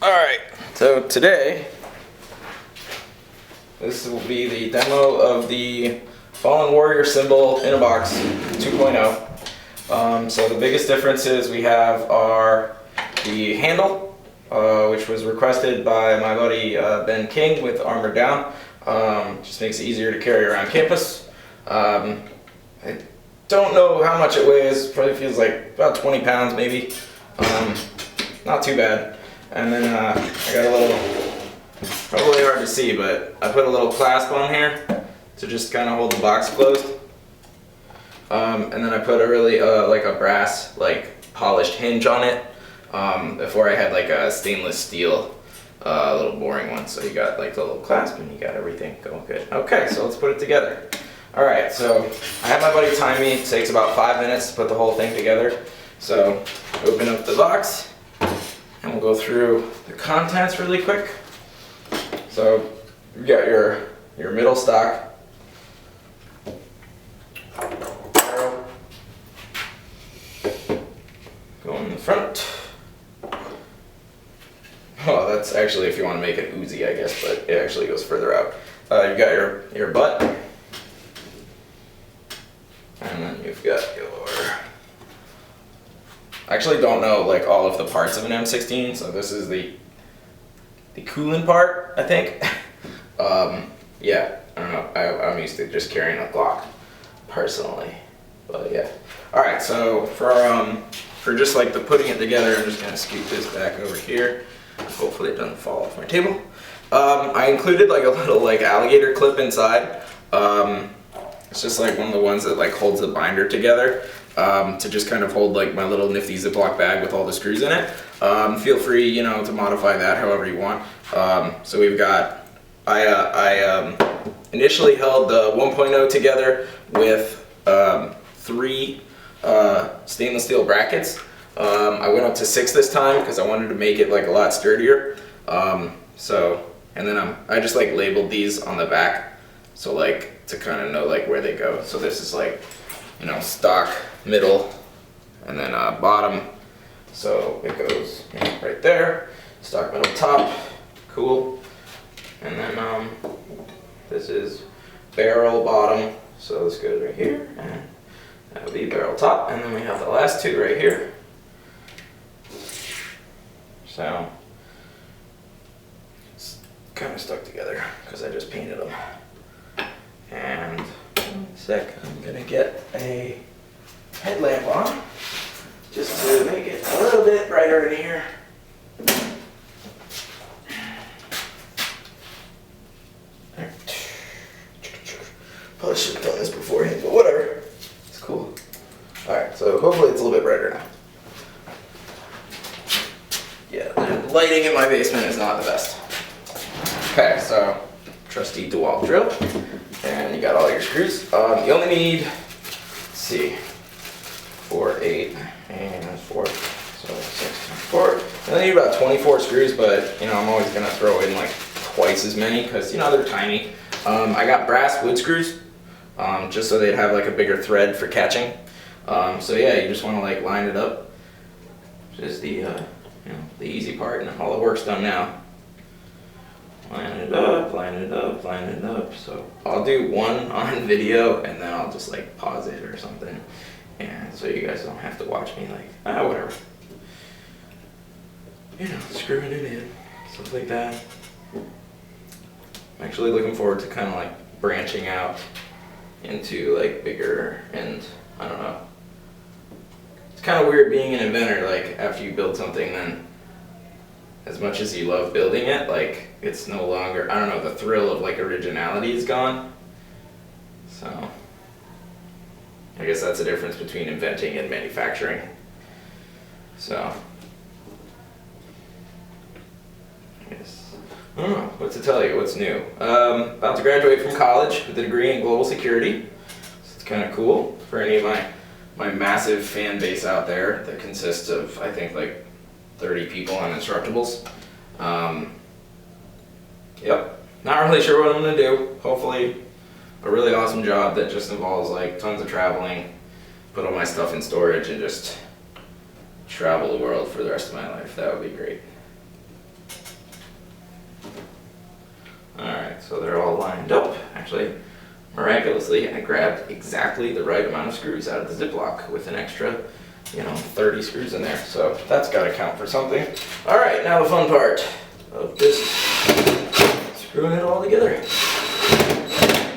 Alright, so today, this will be the demo of the Fallen Warrior Symbol in a Box 2.0. So the biggest differences we have are the handle, which was requested by my buddy Ben King with Armored Down. Just makes it easier to carry around campus. I don't know how much it weighs, probably feels like about 20 pounds maybe. Not too bad. And then I got a little, probably hard to see, but I put a little clasp on here to just kind of hold the box closed. And then I put a really like a brass, like polished hinge on it. Before I had like a stainless steel, little boring one. So you got like the little clasp and you got everything going good. Okay, so let's put it together. All right, so I had my buddy time me. It takes about 5 minutes to put the whole thing together. So open up the box. And we'll go through the contents really quick. So you got your middle stock, barrel, go in the front. Oh, that's actually if you want to make it Uzi, I guess, but it actually goes further out. You got your butt, and then you've got your. I actually don't know like all of the parts of an M16, so this is the coolant part, I think. Yeah, I don't know. I'm used to just carrying a Glock personally, but yeah. All right, so for just like the putting it together, I'm just gonna scoot this back over here. Hopefully it doesn't fall off my table. I included like a little like alligator clip inside. It's just like one of the ones that like holds the binder together. To just kind of hold like my little nifty Ziploc bag with all the screws in it. Feel free, you know, to modify that however you want. So we've got, I initially held the 1.0 together with 3 stainless steel brackets. I went up to 6 this time because I wanted to make it like a lot sturdier. And then I just like labeled these on the back, so like to kind of know like where they go. So this is like, you know, stock, middle, and then bottom. So it goes right there. Stock, middle, top. Cool. And then this is barrel, bottom. So this goes right here, and that would be barrel, top. And then we have the last 2 right here. So it's kind of stuck together because I just painted them. And sec, I'm gonna get a headlamp on just to make it a little bit brighter in here. There. Probably should have done this beforehand, but whatever. It's cool. Alright, so hopefully it's a little bit brighter now. Yeah, the lighting in my basement is not the best. Okay, so trusty DeWalt drill. And you got all your screws. You only need, let's see, 4, 8, and 4, so 64. You only need about 24 screws, but you know, I'm always gonna throw in like twice as many because you know they're tiny. I got brass wood screws, just so they'd have like a bigger thread for catching. So yeah, you just want to like line it up. Just the you know, the easy part, and all the work's done now. Line it up, line it up, line it up. So I'll do one on video and then I'll just like pause it or something. And so you guys don't have to watch me like, whatever. You know, screwing it in, stuff like that. I'm actually looking forward to kind of like branching out into like bigger, and I don't know. It's kind of weird being an inventor, like after you build something, then as much as you love building it, like it's no longer, I don't know, the thrill of like originality is gone. So I guess that's the difference between inventing and manufacturing. So I guess, I don't know what to tell you, what's new. About to graduate from college with a degree in global security. So it's kind of cool for any of my massive fan base out there that consists of, I think, like 30 people on Instructables. Yep, not really sure what I'm gonna do. Hopefully a really awesome job that just involves like tons of traveling, put all my stuff in storage and just travel the world for the rest of my life. That would be great. actually, miraculously, I grabbed exactly the right amount of screws out of the Ziploc with an extra, 30 screws in there. So that's got to count for something. All right, now the fun part of this, screwing it all together.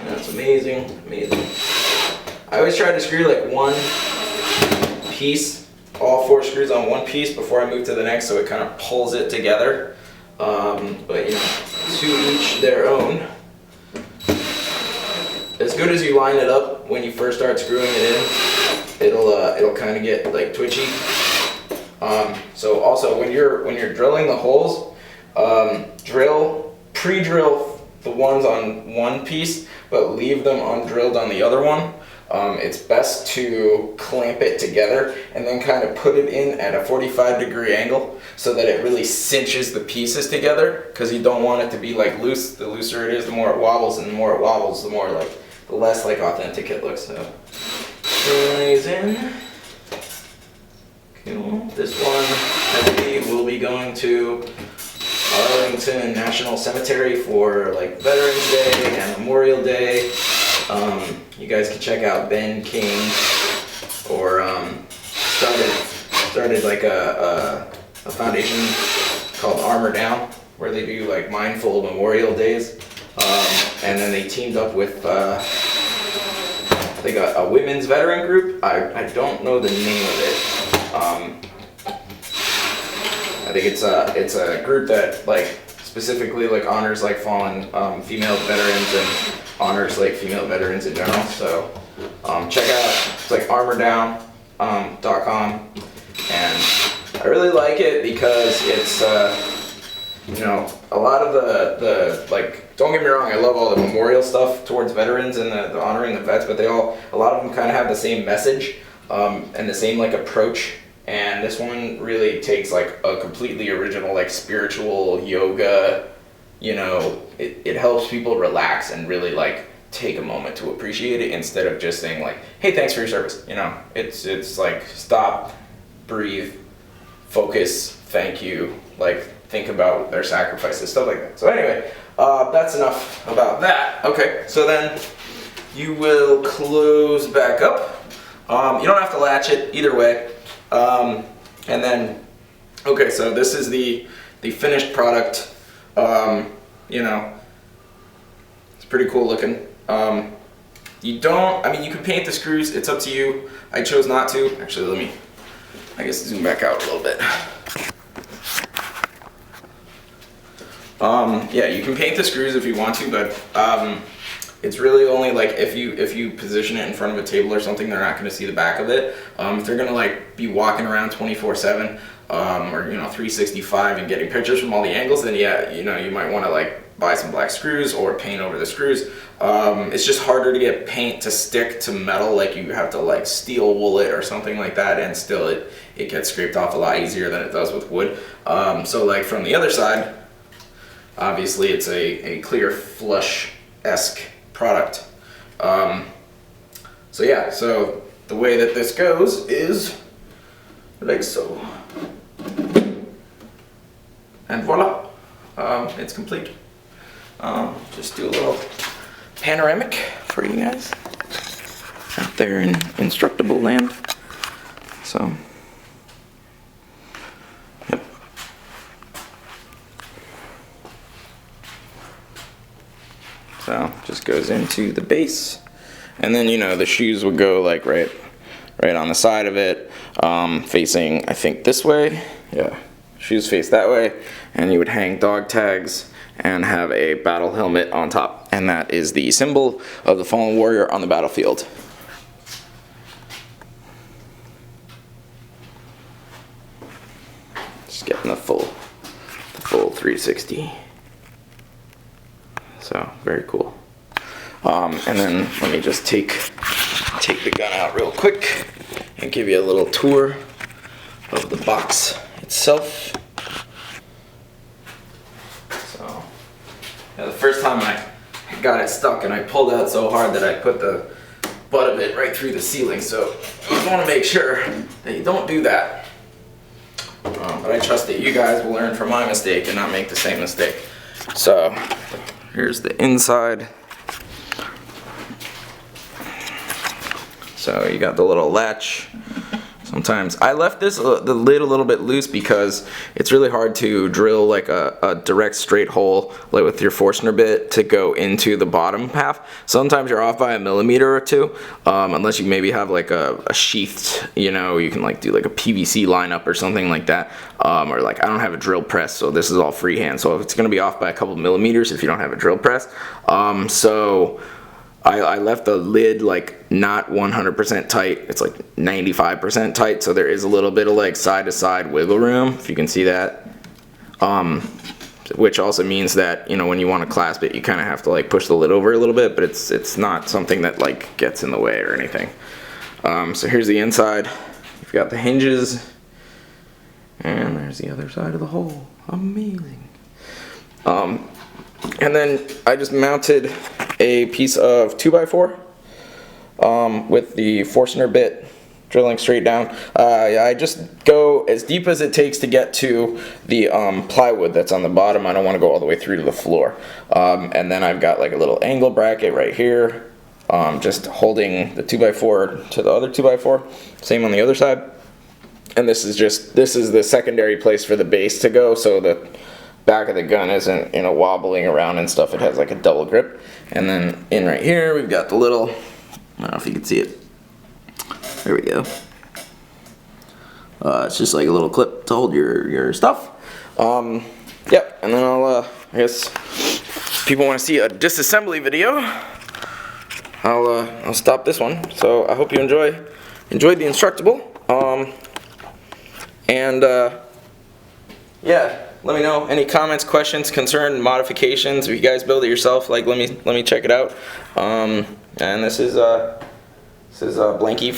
That's amazing, amazing. I always try to screw like one piece, all 4 screws on one piece before I move to the next, so it kind of pulls it together. But to each their own. As good as you line it up when you first start screwing it in, it'll kind of get like twitchy. So also when you're drilling the holes, pre-drill the ones on one piece, but leave them undrilled on the other one. It's best to clamp it together and then kind of put it in at a 45-degree angle so that it really cinches the pieces together, because you don't want it to be like loose. The looser it is, the more it wobbles, and the more it wobbles, the less like authentic it looks. So screws in. Cool. This one, I believe, will be going to Arlington National Cemetery for like Veterans Day and Memorial Day. You guys can check out Ben King, or started like a foundation called Armor Down, where they do like mindful Memorial Days, and then they teamed up with they got a women's veteran group. I don't know the name of it. I think it's a group that like specifically like honors like fallen female veterans and honors like female veterans in general. So check out, it's like armordown.com, and I really like it because it's a lot of the like, don't get me wrong, I love all the memorial stuff towards veterans and the honoring the vets, but a lot of them kind of have the same message and the same like approach. And this one really takes like a completely original like spiritual yoga, it helps people relax and really like take a moment to appreciate it, instead of just saying like, hey, thanks for your service. It's like stop, breathe, focus, thank you, like think about their sacrifices, stuff like that. So anyway, that's enough about that. Okay, so then you will close back up. You don't have to latch it either way. And then, okay, so this is the finished product. It's pretty cool looking. You can paint the screws, it's up to you. I chose not to. Actually, I guess zoom back out a little bit. Yeah, you can paint the screws if you want to, but it's really only like if you position it in front of a table or something, they're not going to see the back of it. If they're going to like be walking around 24/7 or 365 and getting pictures from all the angles, then yeah, you might want to like buy some black screws or paint over the screws. It's just harder to get paint to stick to metal, like you have to like steel wool it or something like that, and still it gets scraped off a lot easier than it does with wood. So like from the other side, obviously it's a clear flush-esque product. So yeah, so the way that this goes is like so. And voila, it's complete. Just do a little panoramic for you guys out there in instructable land. So, yep. So just goes into the base, and then the shoes would go like right on the side of it, facing I think this way. Yeah, shoes face that way, and you would hang dog tags and have a battle helmet on top, and that is the symbol of the fallen warrior on the battlefield. Just getting the full 360. So very cool. And then let me just take the gun out real quick and give you a little tour of the box itself. So yeah, the first time I got it stuck and I pulled out so hard that I put the butt of it right through the ceiling. So you just want to make sure that you don't do that. But I trust that you guys will learn from my mistake and not make the same mistake. So here's the inside So you got the little latch. Sometimes I left the lid a little bit loose because it's really hard to drill like a direct straight hole like with your Forstner bit to go into the bottom half. Sometimes you're off by a millimeter or two, unless you maybe have like a sheathed, you know, you can like do like a PVC lineup or something like that, or like I don't have a drill press, so this is all freehand, so it's gonna be off by a couple millimeters if you don't have a drill press. So I left the lid like not 100% tight. It's like 95% tight, so there is a little bit of like side to side wiggle room, if you can see that. Which also means that, you know, when you want to clasp it, you kind of have to like push the lid over a little bit, but it's not something that like gets in the way or anything. So here's the inside. You've got the hinges, and there's the other side of the hole. Amazing. And then I just mounted a piece of 2x4 with the Forstner bit drilling straight down. I just go as deep as it takes to get to the plywood that's on the bottom. I don't want to go all the way through to the floor. And then I've got like a little angle bracket right here, just holding the 2x4 to the other 2x4. Same on the other side. And this is the secondary place for the base to go, so the back of the gun isn't, you know, wobbling around and stuff. It has like a double grip. And then in right here we've got the little, I don't know if you can see it, there we go. It's just like a little clip to hold your stuff. Yep, and then I guess if people want to see a disassembly video, I'll stop this one. So I hope you enjoyed the Instructable. Yeah, let me know any comments, questions, concerns, modifications. If you guys build it yourself, like let me check it out. And this is Blanky 5.